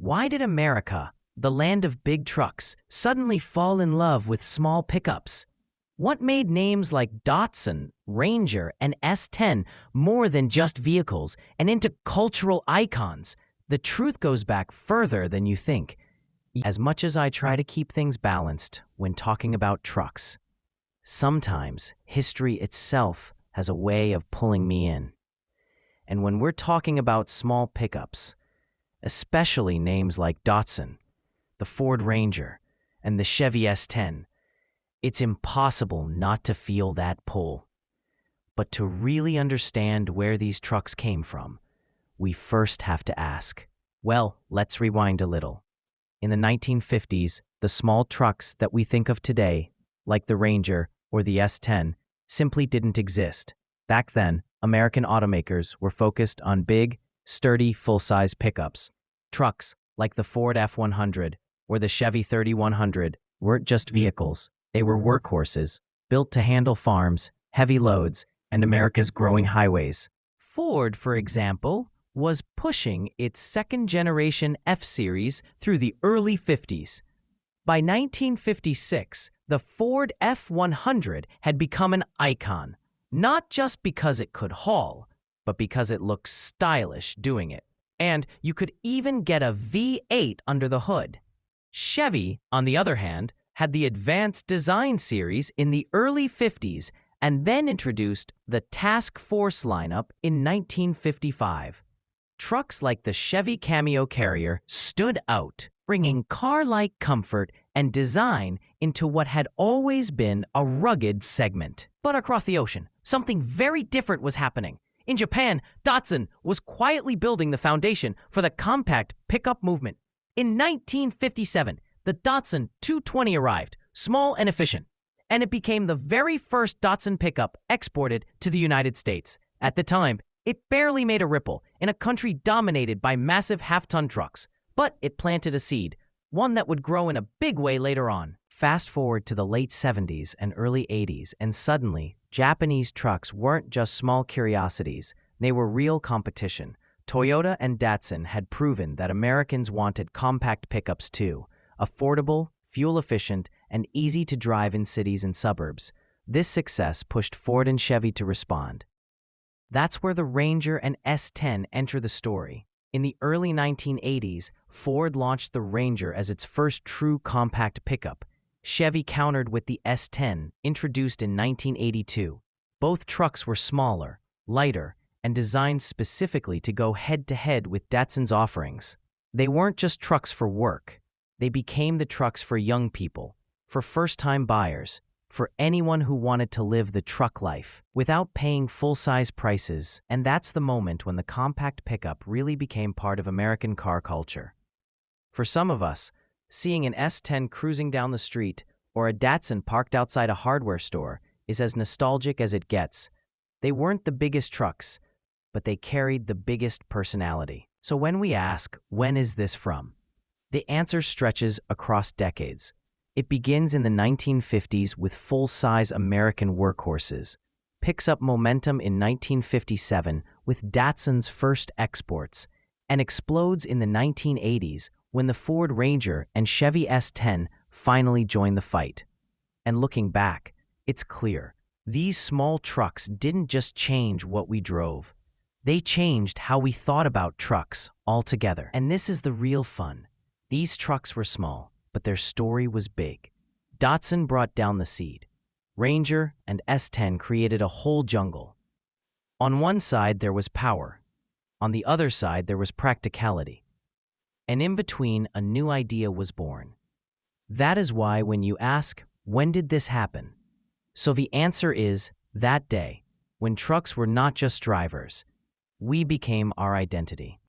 Why did America, the land of big trucks, suddenly fall in love with small pickups? What made names like Datsun, Ranger, and S10 more than just vehicles and into cultural icons? The truth goes back further than you think. As much as I try to keep things balanced when talking about trucks, sometimes history itself has a way of pulling me in. And when we're talking about small pickups, especially names like Datsun, the Ford Ranger, and the Chevy S10, it's impossible not to feel that pull. But to really understand where these trucks came from, we first have to ask. Well, let's rewind a little. In the 1950s, the small trucks that we think of today, like the Ranger or the S10, simply didn't exist. Back then, American automakers were focused on big, sturdy, full-size pickups. Trucks like the Ford F-100 or the Chevy 3100 weren't just vehicles. They were workhorses, built to handle farms, heavy loads, and America's growing highways. Ford, for example, was pushing its second-generation F-Series through the early 50s. By 1956, the Ford F-100 had become an icon, not just because it could haul, but because it looked stylish doing it. And you could even get a V8 under the hood. Chevy, on the other hand, had the Advanced Design series in the early 50s and then introduced the Task Force lineup in 1955. Trucks like the Chevy Cameo Carrier stood out, bringing car-like comfort and design into what had always been a rugged segment. But across the ocean, something very different was happening. In Japan, Datsun was quietly building the foundation for the compact pickup movement. In 1957, the Datsun 220 arrived, small and efficient, and it became the very first Datsun pickup exported to the United States. At the time, it barely made a ripple in a country dominated by massive half-ton trucks, but it planted a seed, one that would grow in a big way later on. Fast forward to the late 70s and early 80s, and suddenly, Japanese trucks weren't just small curiosities, they were real competition. Toyota and Datsun had proven that Americans wanted compact pickups too, affordable, fuel-efficient, and easy to drive in cities and suburbs. This success pushed Ford and Chevy to respond. That's where the Ranger and S10 enter the story. In the early 1980s, Ford launched the Ranger as its first true compact pickup. Chevy countered with the S10, introduced in 1982. Both trucks were smaller, lighter, and designed specifically to go head-to-head with Datsun's offerings. They weren't just trucks for work. They became the trucks for young people, for first-time buyers, for anyone who wanted to live the truck life without paying full-size prices. And that's the moment when the compact pickup really became part of American car culture. For some of us, seeing an S10 cruising down the street or a Datsun parked outside a hardware store is as nostalgic as it gets. They weren't the biggest trucks, but they carried the biggest personality. So when we ask, when is this from? The answer stretches across decades. It begins in the 1950s with full-size American workhorses, picks up momentum in 1957 with Datsun's first exports, and explodes in the 1980s when the Ford Ranger and Chevy S10 finally joined the fight. And looking back, it's clear, these small trucks didn't just change what we drove. They changed how we thought about trucks altogether. And this is the real fun. These trucks were small, but their story was big. Datsun brought down the seed. Ranger and S10 created a whole jungle. On one side, there was power. On the other side, there was practicality. And in between, a new idea was born. That is why when you ask, when did this happen? So the answer is, that day, when trucks were not just drivers. We became our identity.